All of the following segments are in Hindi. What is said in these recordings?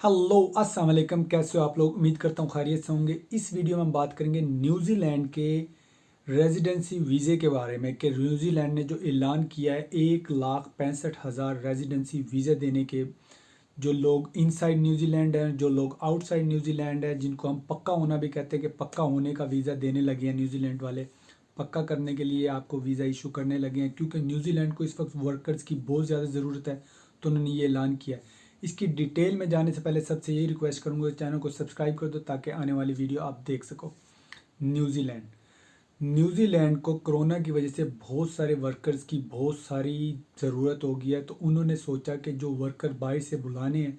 हेलो अस्सलाम वालेकुम, कैसे हो आप लोग। उम्मीद करता हूँ खैरियत से होंगे। इस वीडियो में हम बात करेंगे न्यूजीलैंड के रेजिडेंसी वीज़े के बारे में कि न्यूजीलैंड ने जो ऐलान किया है 1,65,000 रेजिडेंसी वीज़े देने के। जो लोग इनसाइड न्यूजीलैंड हैं, जो लोग आउटसाइड न्यूजीलैंड है, जिनको हम पक्का होना भी कहते हैं कि पक्का होने का वीज़ा देने लगे हैं न्यूजीलैंड वाले। पक्का करने के लिए आपको वीज़ा इशू करने लगे हैं क्योंकि न्यूजीलैंड को इस वक्त वर्कर्स की बहुत ज़्यादा ज़रूरत है, तो उन्होंने ये ऐलान किया है। इसकी डिटेल में जाने से पहले सबसे यही रिक्वेस्ट करूँगा, चैनल को सब्सक्राइब कर दो ताकि आने वाली वीडियो आप देख सको। न्यूजीलैंड न्यूजीलैंड को कोरोना की वजह से बहुत सारे वर्कर्स की बहुत सारी ज़रूरत हो गई है, तो उन्होंने सोचा कि जो वर्कर बाहर से बुलाने हैं,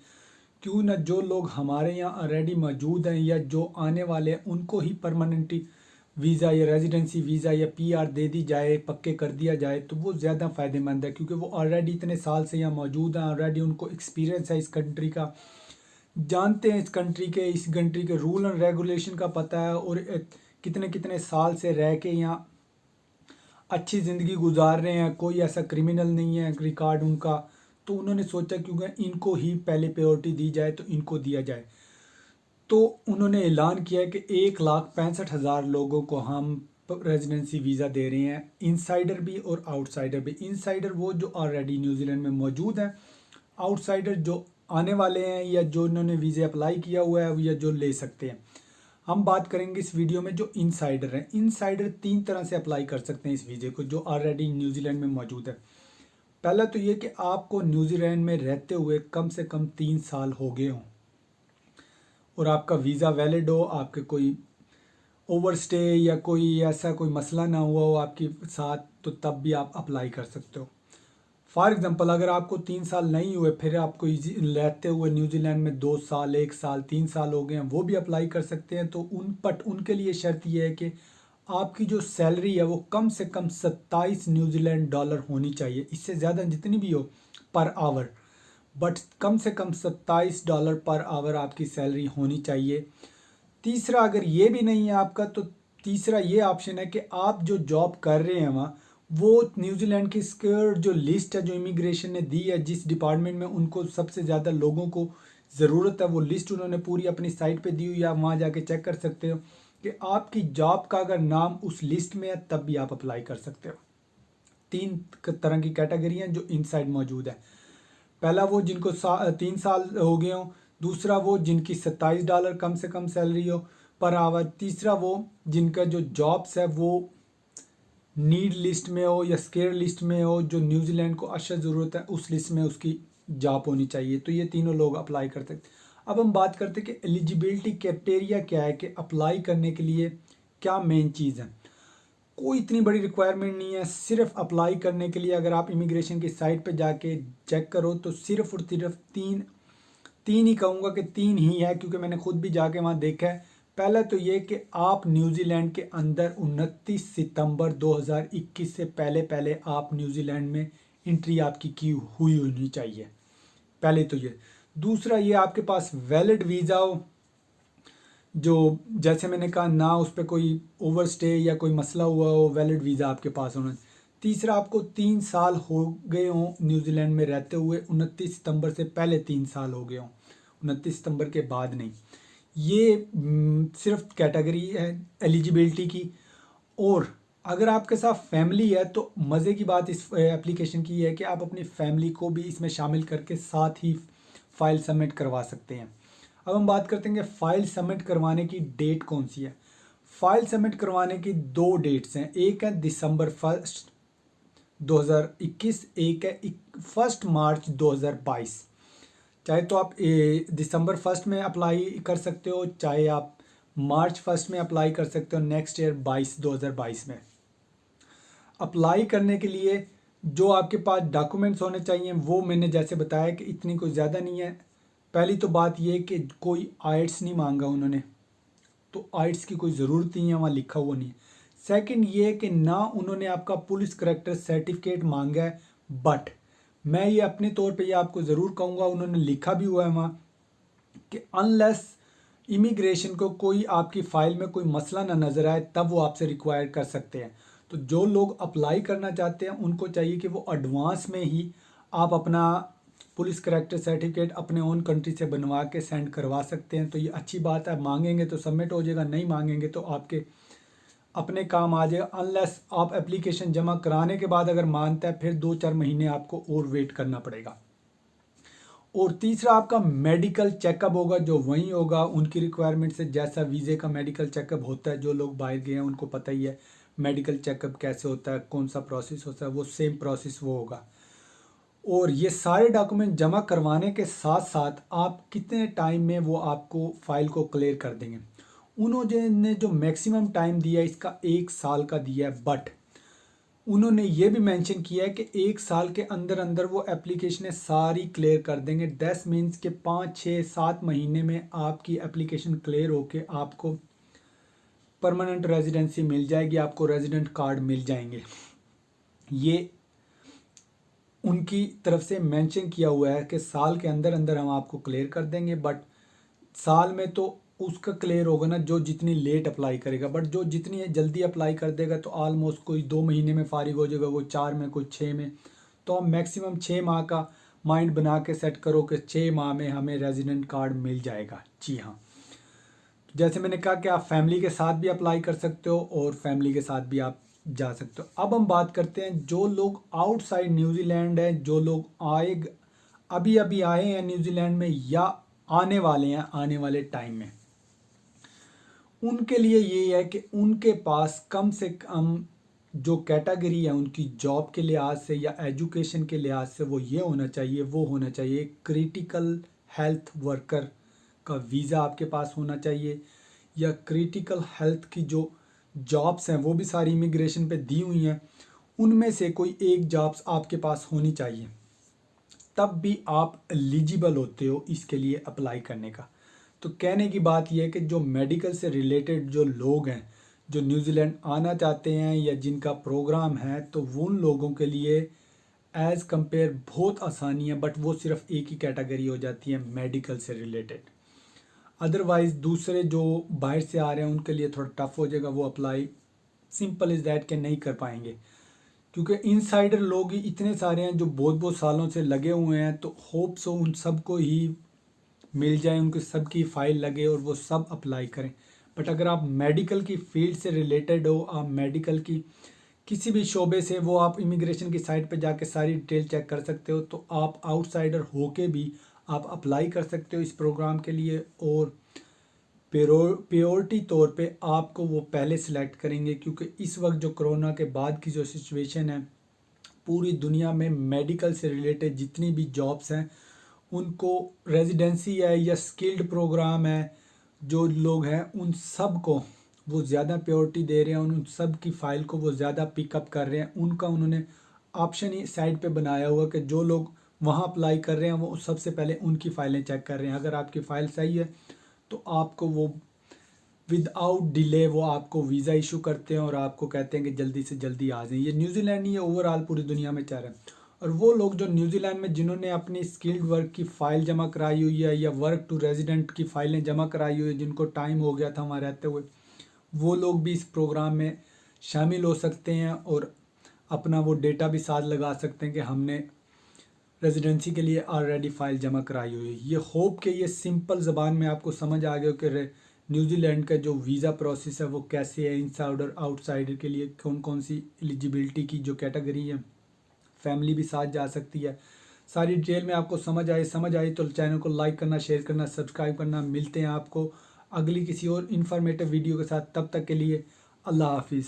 क्यों ना जो लोग हमारे यहाँ ऑलरेडी मौजूद हैं या जो आने वाले हैं उनको ही परमानेंट वीज़ा या रेजिडेंसी वीज़ा या पीआर दे दी जाए, पक्के कर दिया जाए, तो वो ज़्यादा फ़ायदेमंद है क्योंकि वो ऑलरेडी इतने साल से यहाँ मौजूद हैं, ऑलरेडी उनको एक्सपीरियंस है इस कंट्री का, जानते हैं इस कंट्री के रूल एंड रेगुलेशन का पता है, और कितने कितने साल से रह के यहाँ अच्छी ज़िंदगी गुजार रहे हैं, कोई ऐसा क्रिमिनल नहीं है रिकॉर्ड उनका। तो उन्होंने सोचा क्योंकि इनको ही पहले प्रायोरिटी दी जाए तो इनको दिया जाए। तो उन्होंने ऐलान किया कि 1,65,000 लोगों को हम रेजिडेंसी वीज़ा दे रहे हैं, इनसाइडर भी और आउटसाइडर भी। इनसाइडर वो जो ऑलरेडी न्यूजीलैंड में मौजूद हैं, आउटसाइडर जो आने वाले हैं या जो इन्होंने वीज़े अप्लाई किया हुआ है या जो ले सकते हैं। हम बात करेंगे इस वीडियो में जो इनसाइडर हैं। इनसाइडर 3 तरह से अप्लाई कर सकते हैं इस वीज़े को जो ऑलरेडी न्यूजीलैंड में मौजूद है। पहला तो ये कि आपको न्यूजीलैंड में रहते हुए कम से कम 3 साल हो गए हों और आपका वीज़ा वैलिड हो, आपके कोई ओवरस्टे या कोई ऐसा कोई मसला ना हुआ हो आपके साथ, तो तब भी आप अप्लाई कर सकते हो। फॉर एग्ज़ाम्पल, अगर आपको 3 साल नहीं हुए, फिर आपको रहते हुए न्यूजीलैंड में 2 साल, 1 साल, 3 साल हो गए हैं, वो भी अप्लाई कर सकते हैं। तो उनके लिए शर्त ये है कि आपकी जो सैलरी है वो कम से कम 27 न्यूजीलैंड डॉलर होनी चाहिए, इससे ज़्यादा जितनी भी हो पर आवर, बट कम से कम $27 पर आवर आपकी सैलरी होनी चाहिए। तीसरा, अगर ये भी नहीं है आपका, तो तीसरा ये ऑप्शन है कि आप जो जॉब कर रहे हैं वहाँ, वो न्यूजीलैंड की इसके जो लिस्ट है जो इमिग्रेशन ने दी है, जिस डिपार्टमेंट में उनको सबसे ज़्यादा लोगों को ज़रूरत है, वो लिस्ट उन्होंने पूरी अपनी साइट पे दी हुई है, आप वहाँ जाके चेक कर सकते हो कि आपकी जॉब का अगर नाम उस लिस्ट में है तब भी आप अप्लाई कर सकते हो। 3 तरह की कैटेगरी हैं जो इनसाइड मौजूद है। पहला वो जिनको 3 साल हो गए हों, दूसरा वो जिनकी $27 कम से कम सैलरी हो पर आवर, तीसरा वो जिनका जो जॉब्स है वो नीड लिस्ट में हो या स्केयर लिस्ट में हो, जो न्यूजीलैंड को अशद ज़रूरत है उस लिस्ट में उसकी जॉब होनी चाहिए। तो ये तीनों लोग अप्लाई कर सकते हैं। अब हम बात करते हैं कि एलिजिबिलिटी क्राइटेरिया क्या है, कि अप्लाई करने के लिए क्या मेन चीज़ है। कोई इतनी बड़ी रिक्वायरमेंट नहीं है, सिर्फ अप्लाई करने के लिए अगर आप इमिग्रेशन की साइट पे जाके चेक करो तो सिर्फ और सिर्फ तीन तीन ही कहूँगा कि 3 ही है, क्योंकि मैंने खुद भी जाके वहाँ देखा है। पहला तो ये कि आप न्यूजीलैंड के अंदर 29 सितंबर 2021 से पहले पहले आप न्यूजीलैंड में एंट्री आपकी की हुई होनी चाहिए, पहले तो ये। दूसरा, ये आपके पास वैलिड वीज़ा हो, जो जैसे मैंने कहा ना उस पर कोई ओवरस्टे या कोई मसला हुआ हो, वैलिड वीज़ा आपके पास होना। तीसरा, आपको 3 साल हो गए हों न्यूजीलैंड में रहते हुए, 29 सितंबर से पहले 3 साल हो गए हों, 29 सितंबर के बाद नहीं। ये सिर्फ कैटेगरी है एलिजिबिलिटी की। और अगर आपके साथ फैमिली है तो मज़े की बात इस एप्लीकेशन की है कि आप अपनी फैमिली को भी इसमें शामिल करके साथ ही फ़ाइल सबमिट करवा सकते हैं। अब हम बात करते हैं कि फ़ाइल सबमिट करवाने की डेट कौन सी है। फ़ाइल सबमिट करवाने की 2 डेट्स हैं, एक है दिसंबर 1 2021, एक है 1 मार्च 2022। चाहे तो आप दिसंबर 1 में अप्लाई कर सकते हो, चाहे आप मार्च 1 में अप्लाई कर सकते हो, नेक्स्ट ईयर 2022 में। अप्लाई करने के लिए जो आपके पास डॉक्यूमेंट्स होने चाहिए वो मैंने जैसे बताया कि इतनी कोई ज़्यादा नहीं है। पहली तो बात ये कि कोई आइट्स नहीं मांगा उन्होंने, तो आइट्स की कोई ज़रूरत नहीं है, वहाँ लिखा हुआ नहीं है। सेकंड ये कि ना उन्होंने आपका पुलिस करैक्टर सर्टिफिकेट मांगा है, बट मैं ये अपने तौर पे ये आपको ज़रूर कहूँगा, उन्होंने लिखा भी हुआ है वहाँ कि अनलेस इमिग्रेशन को कोई आपकी फ़ाइल में कोई मसला ना नज़र आए तब वो आपसे रिक्वायर कर सकते हैं। तो जो लोग अप्लाई करना चाहते हैं उनको चाहिए कि वो एडवांस में ही आप अपना पुलिस करैक्टर सर्टिफिकेट अपने ओन कंट्री से बनवा के सेंड करवा सकते हैं। तो ये अच्छी बात है, मांगेंगे तो सबमिट हो जाएगा, नहीं मांगेंगे तो आपके अपने काम आ जाएगा। अनलेस आप एप्लीकेशन जमा कराने के बाद अगर मानता है, फिर 2-4 महीने आपको और वेट करना पड़ेगा। और तीसरा आपका मेडिकल चेकअप होगा, जो वहीं होगा उनकी रिक्वायरमेंट से, जैसा वीज़े का मेडिकल चेकअप होता है। जो लोग बाहर गए हैं उनको पता ही है मेडिकल चेकअप कैसे होता है, कौन सा प्रोसेस होता है, वो सेम प्रोसेस वो होगा। और ये सारे डॉक्यूमेंट जमा करवाने के साथ साथ आप कितने टाइम में वो आपको फाइल को क्लियर कर देंगे। उन्होंने जो मैक्सिमम टाइम दिया है इसका 1 साल का दिया है, बट उन्होंने ये भी मेंशन किया है कि 1 साल के अंदर अंदर वो एप्लीकेशनें सारी क्लियर कर देंगे। दैट मीन्स के 5-6-7 महीने में आपकी एप्लीकेशन क्लियर होके आपको परमानेंट रेजिडेंसी मिल जाएगी, आपको रेजिडेंट कार्ड मिल जाएंगे। ये उनकी तरफ से मेंशन किया हुआ है कि साल के अंदर अंदर हम आपको क्लियर कर देंगे। बट साल में तो उसका क्लियर होगा ना जो जितनी लेट अप्लाई करेगा, बट जो जितनी जल्दी अप्लाई कर देगा तो ऑलमोस्ट कोई 2 महीने में फारिग हो जाएगा, कोई 4 में, कोई 6 में। तो हम मैक्सिमम 6 माह का माइंड बना के सेट करो कि 6 माह में हमें रेजिडेंट कार्ड मिल जाएगा। जी हाँ, जैसे मैंने कहा कि आप फैमिली के साथ भी अप्लाई कर सकते हो और फैमिली के साथ भी आप जा सकते हो। अब हम बात करते हैं जो लोग आउटसाइड न्यूजीलैंड है, जो लोग अभी अभी आए हैं न्यूजीलैंड में या आने वाले हैं आने वाले टाइम में, उनके लिए ये है कि उनके पास कम से कम जो कैटेगरी है उनकी जॉब के लिहाज से या एजुकेशन के लिहाज से वो ये होना चाहिए, वो होना चाहिए क्रिटिकल हेल्थ वर्कर का वीज़ा आपके पास होना चाहिए, या क्रिटिकल हेल्थ की जो जॉब्स हैं वो भी सारी इमिग्रेशन पे दी हुई हैं, उनमें से कोई एक जॉब्स आपके पास होनी चाहिए, तब भी आप एलिजिबल होते हो इसके लिए अप्लाई करने का। तो कहने की बात यह है कि जो मेडिकल से रिलेटेड जो लोग हैं जो न्यूजीलैंड आना चाहते हैं या जिनका प्रोग्राम है, तो उन लोगों के लिए एज़ कंपेयर बहुत आसानी है, बट वो सिर्फ एक ही कैटेगरी हो जाती है मेडिकल से रिलेटेड। अदरवाइज़ दूसरे जो बाहर से आ रहे हैं उनके लिए थोड़ा टफ हो जाएगा, वो अप्लाई सिंपल इज़ दैट के नहीं कर पाएंगे, क्योंकि इनसाइडर लोग ही इतने सारे हैं जो बहुत बहुत सालों से लगे हुए हैं। तो होप सो उन सबको ही मिल जाए, उनकी सबकी फ़ाइल लगे और वो सब अप्लाई करें। बट अगर आप मेडिकल की फील्ड से रिलेटेड हो, आप मेडिकल की किसी भी शोबे से, वो आप इमिग्रेशन की साइट पे जाके सारी डिटेल चेक कर सकते हो। तो आप आउटसाइडर होके भी आप अप्लाई कर सकते हो इस प्रोग्राम के लिए, और प्रायोरिटी तौर पे आपको वो पहले सिलेक्ट करेंगे, क्योंकि इस वक्त जो कोरोना के बाद की जो सिचुएशन है पूरी दुनिया में, मेडिकल से रिलेटेड जितनी भी जॉब्स हैं उनको रेजिडेंसी है या स्किल्ड प्रोग्राम है, जो लोग हैं उन सब को वो ज़्यादा प्रायोरिटी दे रहे हैं, उन सब की फ़ाइल को वो ज़्यादा पिकअप कर रहे हैं। उनका उन्होंने ऑप्शन ही साइड पे बनाया हुआ कि जो लोग वहाँ अप्लाई कर रहे हैं वो सबसे पहले उनकी फ़ाइलें चेक कर रहे हैं। अगर आपकी फ़ाइल सही है तो आपको वो विदाउट डिले वो आपको वीज़ा इशू करते हैं और आपको कहते हैं कि जल्दी से जल्दी आ जाएं। ये न्यूजीलैंड नहीं है, ओवरऑल पूरी दुनिया में चल रहा है। और वो लोग जो न्यूजीलैंड में जिन्होंने अपनी स्किल्ड वर्क की फ़ाइल जमा कराई हुई है या वर्क टू रेजिडेंट की फ़ाइलें जमा कराई हुई है, जिनको टाइम हो गया था वहाँ रहते हुए, वो लोग भी इस प्रोग्राम में शामिल हो सकते हैं और अपना वो डेटा भी साथ लगा सकते हैं कि हमने रेजिडेंसी के लिए ऑलरेडी फ़ाइल जमा कराई हुई है। ये होप कि ये सिंपल ज़बान में आपको समझ आ गया कि न्यूजीलैंड का जो वीज़ा प्रोसेस है वो कैसे है, इनसाइडर आउटसाइडर के लिए कौन कौन सी एलिजिबिलिटी की जो कैटेगरी है, फैमिली भी साथ जा सकती है, सारी डिटेल में आपको समझ आई तो चैनल को लाइक करना, शेयर करना, सब्सक्राइब करना। मिलते हैं आपको अगली किसी और इन्फॉर्मेटिव वीडियो के साथ, तब तक के लिए अल्लाह हाफिज़।